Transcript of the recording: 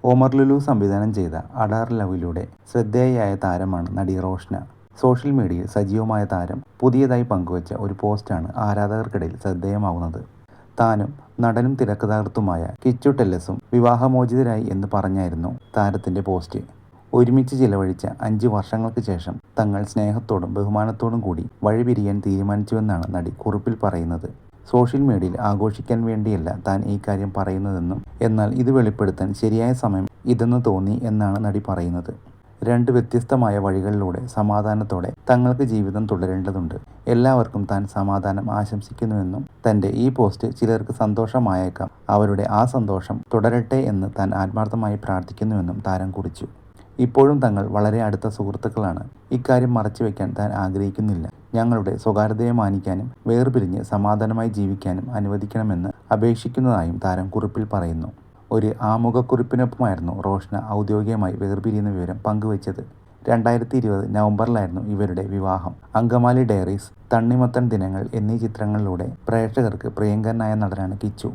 ഒമർ ലുലു സംവിധാനം ചെയ്ത അഡാർ ലവിലൂടെ ശ്രദ്ധേയയായ താരമാണ് നടി റോഷ്ന. സോഷ്യൽ മീഡിയയിൽ സജീവമായ താരം പുതിയതായി പങ്കുവച്ച ഒരു പോസ്റ്റാണ് ആരാധകർക്കിടയിൽ ശ്രദ്ധേയമാകുന്നത്. താനും നടനും തിരക്കഥാകൃത്തുമായ കിച്ചു ടെല്ലസും വിവാഹമോചിതരായി എന്ന് പറഞ്ഞായിരുന്നു താരത്തിന്റെ പോസ്റ്റ്. ഒരുമിച്ച് ചിലവഴിച്ച 5 വർഷങ്ങൾക്ക് ശേഷം തങ്ങൾ സ്നേഹത്തോടും ബഹുമാനത്തോടും കൂടി വഴിപിരിയാൻ തീരുമാനിച്ചുവെന്നാണ് നടി കുറിപ്പിൽ പറയുന്നത്. സോഷ്യൽ മീഡിയയിൽ ആഘോഷിക്കാൻ വേണ്ടിയല്ല താൻ ഈ കാര്യം പറയുന്നതെന്നും എന്നാൽ ഇത് വെളിപ്പെടുത്താൻ ശരിയായ സമയം ഇതെന്ന് തോന്നി എന്നാണ് നടി പറയുന്നത്. 2 വ്യത്യസ്തമായ വഴികളിലൂടെ സമാധാനത്തോടെ തങ്ങൾക്ക് ജീവിതം തുടരേണ്ടതുണ്ട്. എല്ലാവർക്കും താൻ സമാധാനം ആശംസിക്കുന്നുവെന്നും തന്റെ ഈ പോസ്റ്റ് ചിലർക്ക് സന്തോഷമായേക്കാം, അവരുടെ ആ സന്തോഷം തുടരട്ടെ എന്ന് താൻ ആത്മാർത്ഥമായി പ്രാർത്ഥിക്കുന്നുവെന്നും താരം കുറിച്ചു. ഇപ്പോഴും തങ്ങൾ വളരെ അടുത്ത സുഹൃത്തുക്കളാണ്. ഇക്കാര്യം മറച്ചുവെക്കാൻ താൻ ആഗ്രഹിക്കുന്നില്ല. ഞങ്ങളുടെ സ്വകാര്യതയെ മാനിക്കാനും വേർപിരിഞ്ഞ് സമാധാനമായി ജീവിക്കാനും അനുവദിക്കണമെന്ന് അപേക്ഷിക്കുന്നതായും താരം കുറിപ്പിൽ പറയുന്നു. ഒരു ആമുഖക്കുറിപ്പിനൊപ്പമായിരുന്നു റോഷ്ന ഔദ്യോഗികമായി വേർപിരിയുന്ന വിവരം പങ്കുവച്ചത്. 2020 നവംബറിലായിരുന്നു ഇവരുടെ വിവാഹം. അങ്കമാലി ഡയറീസ്, തണ്ണിമത്തൻ ദിനങ്ങൾ എന്നീ ചിത്രങ്ങളിലൂടെ പ്രേക്ഷകർക്ക് പ്രിയങ്കരനായ നടനാണ് കിച്ചു.